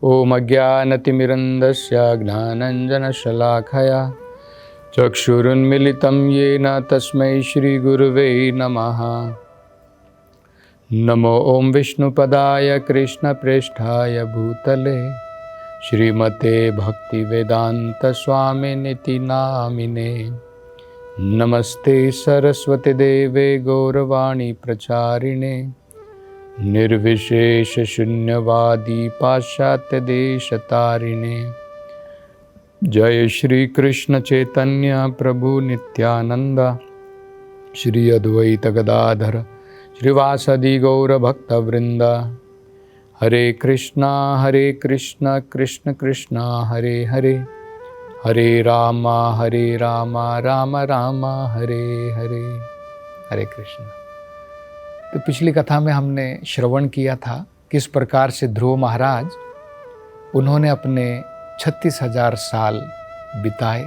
ओम अज्ञानतिमिरन्दस्य ज्ञानञ्जनशलाखया चक्षुरुन्मिलितं येन तस्मै श्रीगुरुवे नमः। नमो ओं विष्णुपदाय कृष्णप्रेष्ठाय भूतले श्रीमते भक्तिवेदान्तस्वामिनिति नामिने। नमस्ते सरस्वती देवे गौरवाणी प्रचारिणे निर्विशेष शून्यवादी पाश्चात्य देशतारिणे। जय श्री कृष्ण चैतन्य प्रभु नित्यानंद श्री अद्वैत गदाधर श्रीवासदि गौर भक्त वृंद। हरे कृष्णा कृष्ण कृष्णा हरे हरे, हरे राम राम राम हरे हरे। हरे कृष्ण। तो पिछली कथा में हमने श्रवण किया था किस प्रकार से ध्रुव महाराज उन्होंने अपने 36,000 साल बिताए,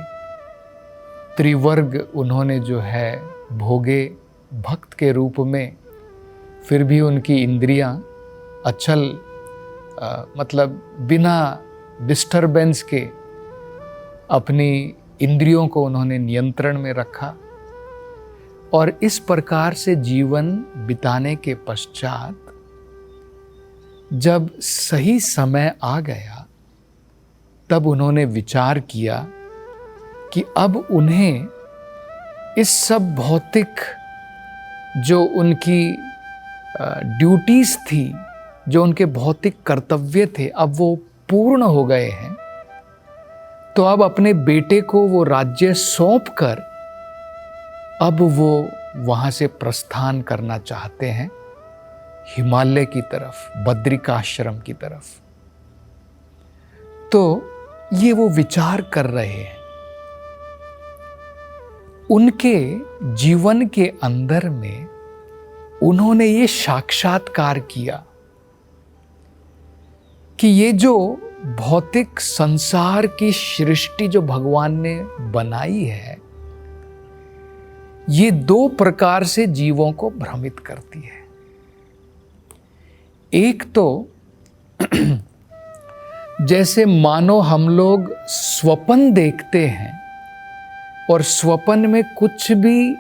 त्रिवर्ग उन्होंने जो है भोगे भक्त के रूप में, फिर भी उनकी इंद्रियां अचल मतलब बिना डिस्टरबेंस के अपनी इंद्रियों को उन्होंने नियंत्रण में रखा। और इस प्रकार से जीवन बिताने के पश्चात जब सही समय आ गया तब उन्होंने विचार किया कि अब उन्हें इस सब भौतिक जो उनकी ड्यूटीज थी, जो उनके भौतिक कर्तव्य थे, अब वो पूर्ण हो गए हैं। तो अब अपने बेटे को वो राज्य सौंप कर अब वो वहाँ से प्रस्थान करना चाहते हैं हिमालय की तरफ, बद्रिकाश्रम की तरफ। तो ये वो विचार कर रहे हैं। उनके जीवन के अंदर में उन्होंने ये साक्षात्कार किया कि ये जो भौतिक संसार की सृष्टि जो भगवान ने बनाई है, ये दो प्रकार से जीवों को भ्रमित करती है। एक तो जैसे मानो हम लोग स्वप्न देखते हैं और स्वप्न में कुछ भी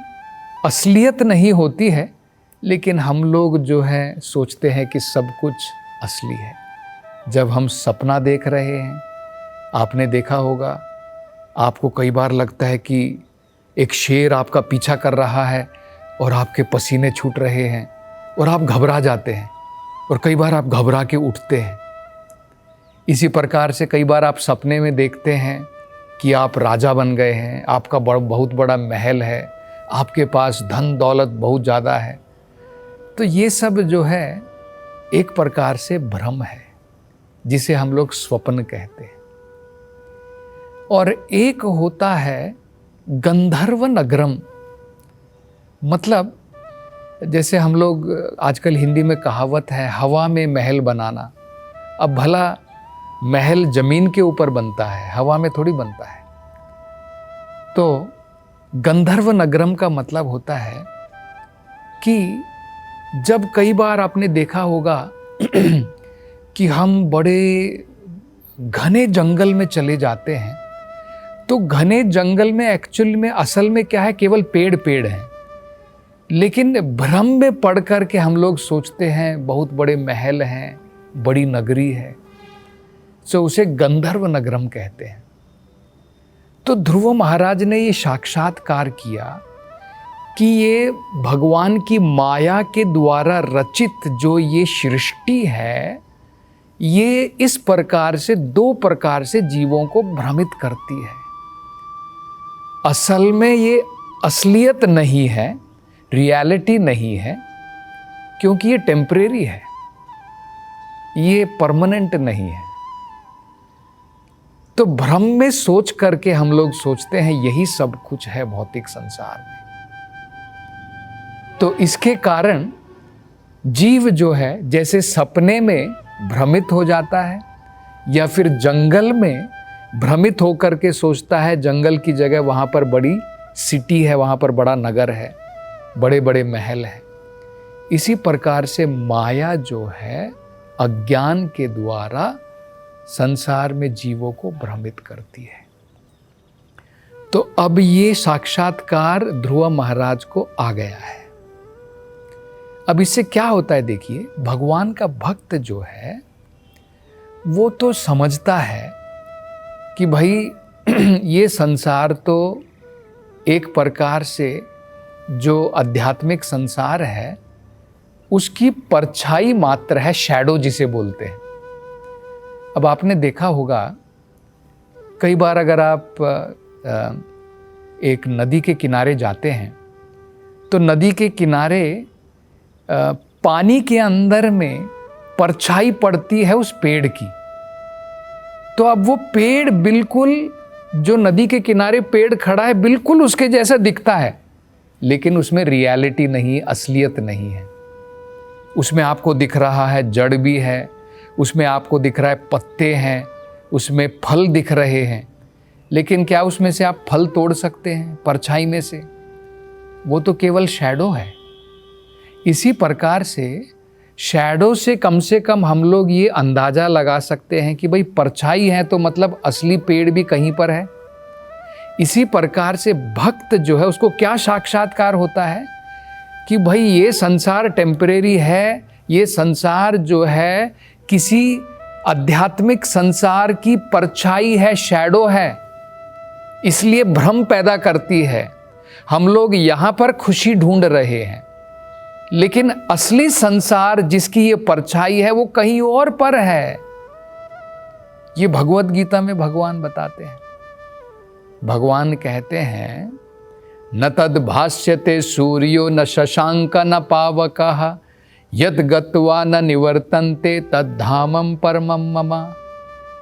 असलियत नहीं होती है, लेकिन हम लोग जो है सोचते हैं कि सब कुछ असली है। जब हम सपना देख रहे हैं, आपने देखा होगा, आपको कई बार लगता है कि एक शेर आपका पीछा कर रहा है और आपके पसीने छूट रहे हैं और आप घबरा जाते हैं और कई बार आप घबरा के उठते हैं। इसी प्रकार से कई बार आप सपने में देखते हैं कि आप राजा बन गए हैं, आपका बहुत बड़ा महल है, आपके पास धन दौलत बहुत ज़्यादा है। तो ये सब जो है एक प्रकार से भ्रम है, जिसे हम लोग स्वप्न कहते हैं। और एक होता है गंधर्व नगरम, मतलब जैसे हम लोग आजकल हिंदी में कहावत है हवा में महल बनाना। अब भला महल जमीन के ऊपर बनता है, हवा में थोड़ी बनता है। तो गंधर्व नगरम का मतलब होता है कि जब कई बार आपने देखा होगा कि हम बड़े घने जंगल में चले जाते हैं, तो घने जंगल में एक्चुअल में असल में क्या है, केवल पेड़ पेड़ हैं, लेकिन भ्रम में पड़ कर के हम लोग सोचते हैं बहुत बड़े महल हैं, बड़ी नगरी है। तो उसे गंधर्व नगरम कहते हैं। तो ध्रुव महाराज ने ये साक्षात्कार किया कि ये भगवान की माया के द्वारा रचित जो ये सृष्टि है, ये इस प्रकार से दो प्रकार से जीवों को भ्रमित करती है। असल में ये असलियत नहीं है, रियलिटी नहीं है, क्योंकि ये टेम्परेरी है, ये परमानेंट नहीं है। तो भ्रम में सोच करके हम लोग सोचते हैं यही सब कुछ है भौतिक संसार में। तो इसके कारण जीव जो है जैसे सपने में भ्रमित हो जाता है, या फिर जंगल में भ्रमित होकर के सोचता है जंगल की जगह वहाँ पर बड़ी सिटी है, वहाँ पर बड़ा नगर है, बड़े बड़े महल है। इसी प्रकार से माया जो है अज्ञान के द्वारा संसार में जीवों को भ्रमित करती है। तो अब ये साक्षात्कार ध्रुव महाराज को आ गया है। अब इससे क्या होता है, देखिए, भगवान का भक्त जो है वो तो समझता है कि भाई ये संसार तो एक प्रकार से जो आध्यात्मिक संसार है उसकी परछाई मात्र है, शैडो जिसे बोलते हैं। अब आपने देखा होगा कई बार अगर आप एक नदी के किनारे जाते हैं तो नदी के किनारे पानी के अंदर में परछाई पड़ती है उस पेड़ की। तो अब वो पेड़ बिल्कुल, जो नदी के किनारे पेड़ खड़ा है बिल्कुल उसके जैसा दिखता है, लेकिन उसमें रियलिटी नहीं, असलियत नहीं है। उसमें आपको दिख रहा है जड़ भी है, उसमें आपको दिख रहा है पत्ते हैं, उसमें फल दिख रहे हैं, लेकिन क्या उसमें से आप फल तोड़ सकते हैं परछाई में से? वो तो केवल शैडो है। इसी प्रकार से शैडो से कम हम लोग ये अंदाजा लगा सकते हैं कि भाई परछाई है तो मतलब असली पेड़ भी कहीं पर है। इसी प्रकार से भक्त जो है उसको क्या साक्षात्कार होता है कि भाई ये संसार टेम्परेरी है, ये संसार जो है किसी आध्यात्मिक संसार की परछाई है, शैडो है, इसलिए भ्रम पैदा करती है। हम लोग यहाँ पर खुशी ढूंढ रहे हैं, लेकिन असली संसार जिसकी ये परछाई है वो कहीं और पर है। ये भगवत गीता में भगवान बताते हैं। भगवान कहते हैं, न तद भाष्यते सूर्यो न शशांक न पावकः यद गत्वा न निवर्तन्ते तद धामम परमम मम।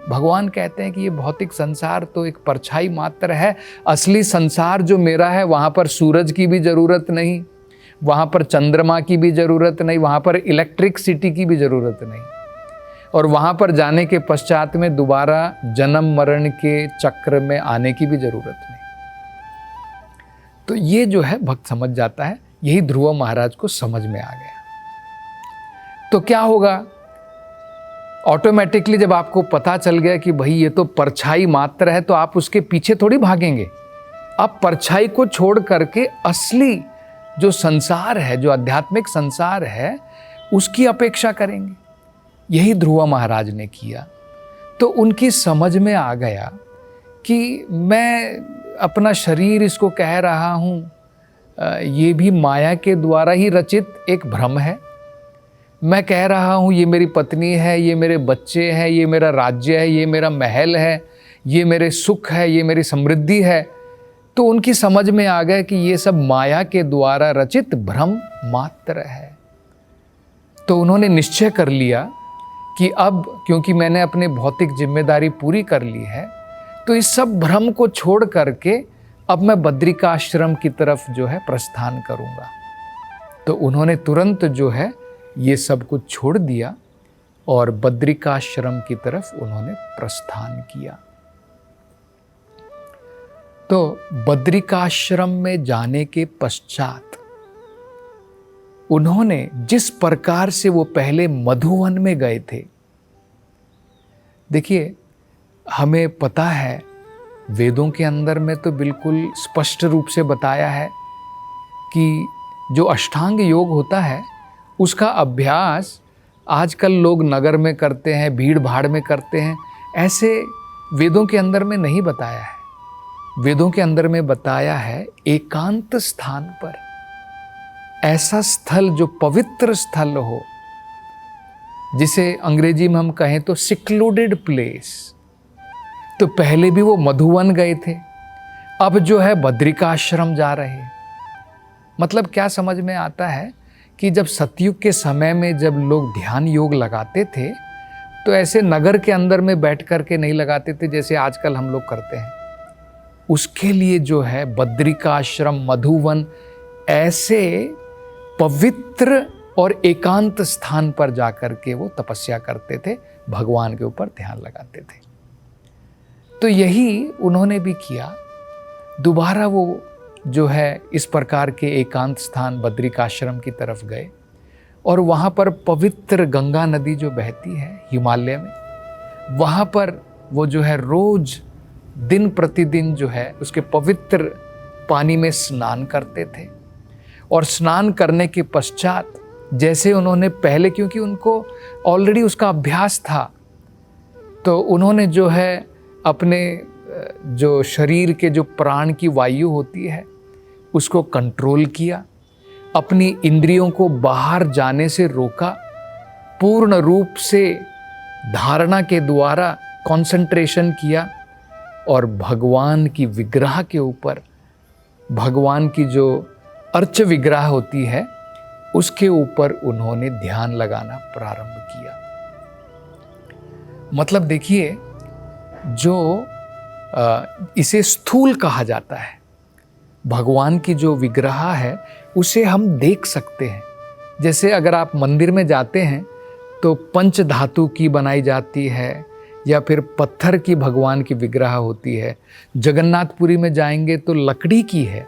भगवान कहते हैं कि ये भौतिक संसार तो एक परछाई मात्र है। असली संसार जो मेरा है वहाँ पर सूरज की भी ज़रूरत नहीं, वहाँ पर चंद्रमा की भी ज़रूरत नहीं, वहाँ पर इलेक्ट्रिसिटी की भी ज़रूरत नहीं, और वहाँ पर जाने के पश्चात में दोबारा जन्म मरण के चक्र में आने की भी ज़रूरत नहीं। तो ये जो है भक्त समझ जाता है। यही ध्रुव महाराज को समझ में आ गया। तो क्या होगा, ऑटोमेटिकली जब आपको पता चल गया कि भाई ये तो परछाई मात्र है, तो आप उसके पीछे थोड़ी भागेंगे। आप परछाई को छोड़ करके असली जो संसार है, जो आध्यात्मिक संसार है, उसकी अपेक्षा करेंगे। यही ध्रुव महाराज ने किया। तो उनकी समझ में आ गया कि मैं अपना शरीर इसको कह रहा हूँ, ये भी माया के द्वारा ही रचित एक भ्रम है। मैं कह रहा हूँ ये मेरी पत्नी है, ये मेरे बच्चे हैं, ये मेरा राज्य है, ये मेरा महल है, ये मेरे सुख है, ये मेरी समृद्धि है। तो उनकी समझ में आ गया कि ये सब माया के द्वारा रचित भ्रम मात्र है। तो उन्होंने निश्चय कर लिया कि अब क्योंकि मैंने अपनी भौतिक जिम्मेदारी पूरी कर ली है, तो इस सब भ्रम को छोड़ करके अब मैं बद्रिकाश्रम की तरफ जो है प्रस्थान करूँगा। तो उन्होंने तुरंत जो है ये सब कुछ छोड़ दिया और बद्रिकाश्रम की तरफ उन्होंने प्रस्थान किया। तो बद्रिकाश्रम में जाने के पश्चात उन्होंने जिस प्रकार से वो पहले मधुवन में गए थे, देखिए हमें पता है वेदों के अंदर में तो बिल्कुल स्पष्ट रूप से बताया है कि जो अष्टांग योग होता है उसका अभ्यास आजकल लोग नगर में करते हैं, भीड़ भाड़ में करते हैं, ऐसे वेदों के अंदर में नहीं बताया है। वेदों के अंदर में बताया है एकांत स्थान पर, ऐसा स्थल जो पवित्र स्थल हो, जिसे अंग्रेजी में हम कहें तो सिक्लूडेड प्लेस। तो पहले भी वो मधुवन गए थे, अब जो है बद्रिकाश्रम जा रहे हैं। मतलब क्या समझ में आता है कि जब सतयुग के समय में जब लोग ध्यान योग लगाते थे तो ऐसे नगर के अंदर में बैठ करके नहीं लगाते थे जैसे आजकल हम लोग करते हैं। उसके लिए जो है बद्रिकाश्रम, मधुवन, ऐसे पवित्र और एकांत स्थान पर जाकर के वो तपस्या करते थे, भगवान के ऊपर ध्यान लगाते थे। तो यही उन्होंने भी किया। दोबारा वो जो है इस प्रकार के एकांत स्थान बद्रिकाश्रम की तरफ गए और वहाँ पर पवित्र गंगा नदी जो बहती है हिमालय में, वहाँ पर वो जो है रोज दिन प्रतिदिन जो है उसके पवित्र पानी में स्नान करते थे। और स्नान करने के पश्चात जैसे उन्होंने पहले, क्योंकि उनको ऑलरेडी उसका अभ्यास था, तो उन्होंने जो है अपने जो शरीर के जो प्राण की वायु होती है उसको कंट्रोल किया, अपनी इंद्रियों को बाहर जाने से रोका, पूर्ण रूप से धारणा के द्वारा कंसंट्रेशन किया और भगवान की विग्रह के ऊपर, भगवान की जो अर्च विग्रह होती है उसके ऊपर उन्होंने ध्यान लगाना प्रारंभ किया। मतलब देखिए, जो इसे स्थूल कहा जाता है, भगवान की जो विग्रह है उसे हम देख सकते हैं। जैसे अगर आप मंदिर में जाते हैं तो पंच धातु की बनाई जाती है या फिर पत्थर की भगवान की विग्रह होती है। जगन्नाथपुरी में जाएंगे तो लकड़ी की है।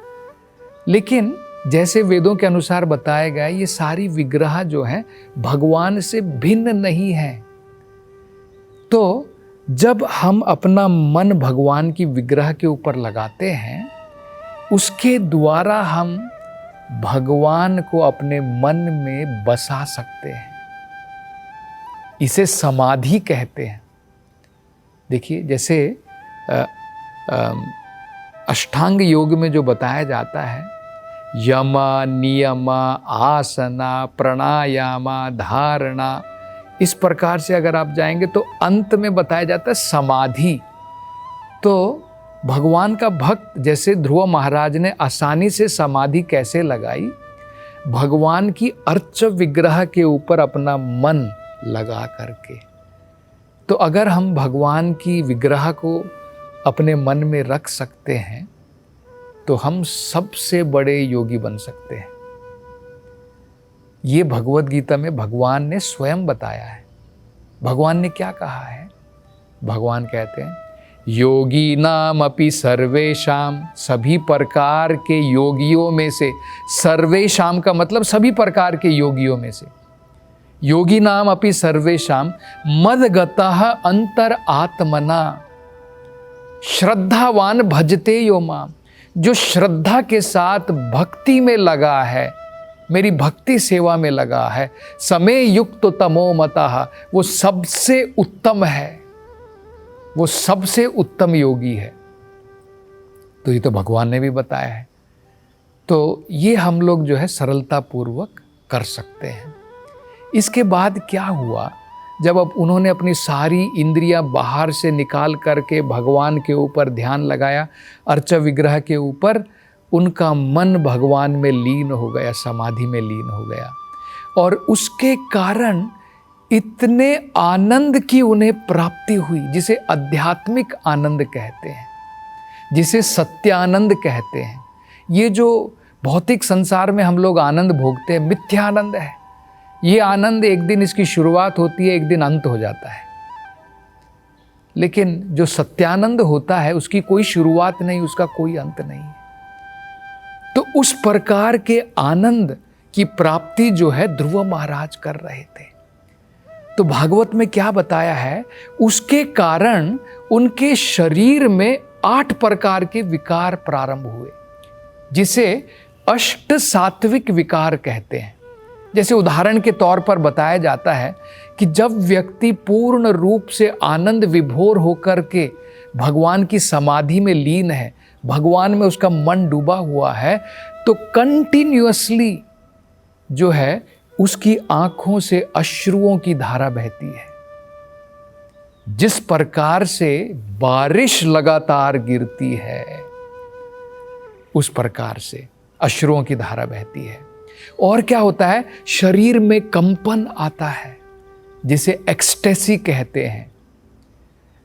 लेकिन जैसे वेदों के अनुसार बताया गया, ये सारी विग्रह जो है भगवान से भिन्न नहीं है। तो जब हम अपना मन भगवान की विग्रह के ऊपर लगाते हैं, उसके द्वारा हम भगवान को अपने मन में बसा सकते हैं। इसे समाधि कहते हैं। देखिए, जैसे अष्टांग योग में जो बताया जाता है, यम नियम आसना प्राणायाम धारणा, इस प्रकार से अगर आप जाएंगे तो अंत में बताया जाता है समाधि। तो भगवान का भक्त जैसे ध्रुव महाराज ने आसानी से समाधि कैसे लगाई, भगवान की अर्च विग्रह के ऊपर अपना मन लगा करके। तो अगर हम भगवान की विग्रह को अपने मन में रख सकते हैं तो हम सबसे बड़े योगी बन सकते हैं। ये भगवद गीता में भगवान ने स्वयं बताया है। भगवान ने क्या कहा है? भगवान कहते हैं, योगी नाम अपि सर्वेशाम, सभी प्रकार के योगियों में से, सर्वेशाम का मतलब सभी प्रकार के योगियों में से, योगी नाम अपि सर्वेशाम मदगतः अंतर आत्मना श्रद्धावान भजते यो माम, जो श्रद्धा के साथ भक्ति में लगा है, मेरी भक्ति सेवा में लगा है, समय युक्त तमो मतः, वो सबसे उत्तम है, वो सबसे उत्तम योगी है। तो ये तो भगवान ने भी बताया है। तो ये हम लोग जो है सरलता पूर्वक कर सकते हैं। इसके बाद क्या हुआ, जब अब उन्होंने अपनी सारी इंद्रियां बाहर से निकाल करके भगवान के ऊपर ध्यान लगाया, अर्च विग्रह के ऊपर, उनका मन भगवान में लीन हो गया, समाधि में लीन हो गया। और उसके कारण इतने आनंद की उन्हें प्राप्ति हुई, जिसे आध्यात्मिक आनंद कहते हैं, जिसे सत्यानंद कहते हैं। ये जो भौतिक संसार में हम लोग आनंद भोगते हैं, मिथ्या आनंद है। ये आनंद एक दिन इसकी शुरुआत होती है, एक दिन अंत हो जाता है। लेकिन जो सत्यानंद होता है उसकी कोई शुरुआत नहीं, उसका कोई अंत नहीं। तो उस प्रकार के आनंद की प्राप्ति जो है ध्रुव महाराज कर रहे थे। तो भागवत में क्या बताया है, उसके कारण उनके शरीर में 8 प्रकार के विकार प्रारंभ हुए, जिसे अष्ट सात्विक विकार कहते हैं। जैसे उदाहरण के तौर पर बताया जाता है कि जब व्यक्ति पूर्ण रूप से आनंद विभोर होकर के भगवान की समाधि में लीन है, भगवान में उसका मन डूबा हुआ है, तो कंटिन्यूअसली जो है उसकी आंखों से अश्रुओं की धारा बहती है। जिस प्रकार से बारिश लगातार गिरती है, उस प्रकार से अश्रुओं की धारा बहती है। और क्या होता है, शरीर में कंपन आता है, जिसे एक्सटेसी कहते हैं।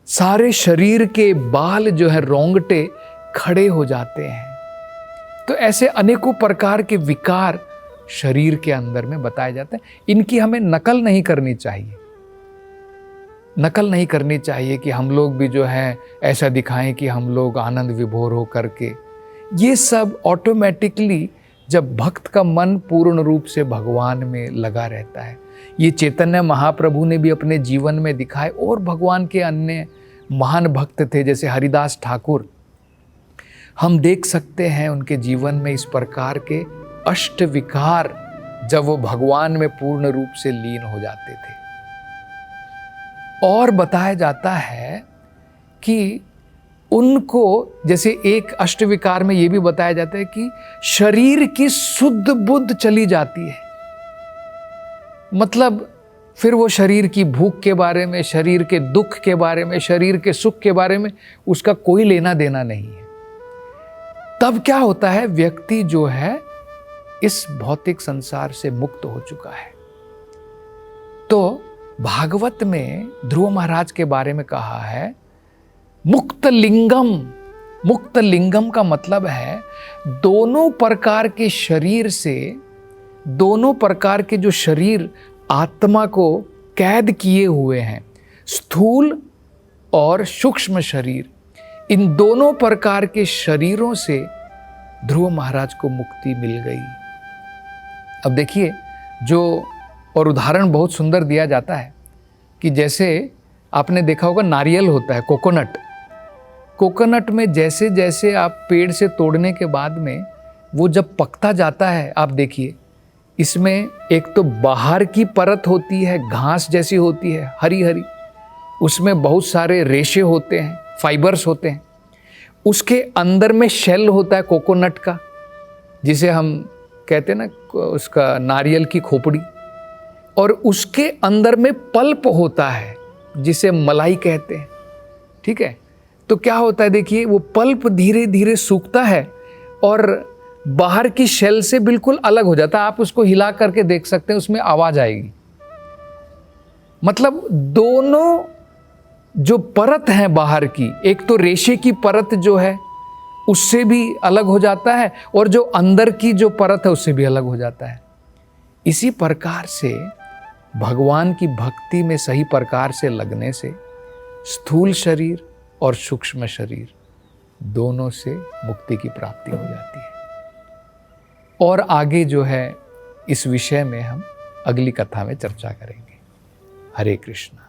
सारे शरीर के बाल जो है, रोंगटे खड़े हो जाते हैं। तो ऐसे अनेकों प्रकार के विकार शरीर के अंदर में बताए जाते हैं। इनकी हमें नकल नहीं करनी चाहिए। नकल नहीं करनी चाहिए कि हम लोग भी जो है ऐसा दिखाएं कि हम लोग आनंद विभोर हो करके। ये सब ऑटोमेटिकली जब भक्त का मन पूर्ण रूप से भगवान में लगा रहता है, ये चैतन्य महाप्रभु ने भी अपने जीवन में दिखाए, और भगवान के अन्य महान भक्त थे जैसे हरिदास ठाकुर। हम देख सकते हैं उनके जीवन में इस प्रकार के अष्ट विकार जब वो भगवान में पूर्ण रूप से लीन हो जाते थे। और बताया जाता है कि उनको जैसे एक अष्ट विकार में ये भी बताया जाता है कि शरीर की शुद्ध बुद्ध चली जाती है। मतलब फिर वो शरीर की भूख के बारे में, शरीर के दुख के बारे में, शरीर के सुख के बारे में उसका कोई लेना देना नहीं है। तब क्या होता है, व्यक्ति जो है इस भौतिक संसार से मुक्त हो चुका है। तो भागवत में ध्रुव महाराज के बारे में कहा है मुक्त लिंगम। मुक्त लिंगम का मतलब है दोनों प्रकार के शरीर से, दोनों प्रकार के जो शरीर आत्मा को कैद किए हुए हैं, स्थूल और सूक्ष्म शरीर, इन दोनों प्रकार के शरीरों से ध्रुव महाराज को मुक्ति मिल गई। अब देखिए, जो और उदाहरण बहुत सुंदर दिया जाता है कि जैसे आपने देखा होगा नारियल होता है, कोकोनट। कोकोनट में जैसे जैसे आप पेड़ से तोड़ने के बाद में वो जब पकता जाता है, आप देखिए इसमें एक तो बाहर की परत होती है, घास जैसी होती है हरी हरी, उसमें बहुत सारे रेशे होते हैं, फाइबर्स होते हैं। उसके अंदर में शेल होता है कोकोनट का, जिसे हम कहते हैं ना उसका नारियल की खोपड़ी, और उसके अंदर में पल्प होता है जिसे मलाई कहते हैं। ठीक है, तो क्या होता है देखिए, वो पल्प धीरे धीरे सूखता है और बाहर की शेल से बिल्कुल अलग हो जाता है। आप उसको हिला करके देख सकते हैं, उसमें आवाज आएगी। मतलब दोनों जो परत है बाहर की, एक तो रेशे की परत जो है उससे भी अलग हो जाता है, और जो अंदर की जो परत है उससे भी अलग हो जाता है। इसी प्रकार से भगवान की भक्ति में सही प्रकार से लगने से स्थूल शरीर और सूक्ष्म शरीर दोनों से मुक्ति की प्राप्ति हो जाती है। और आगे जो है इस विषय में हम अगली कथा में चर्चा करेंगे। हरे कृष्णा।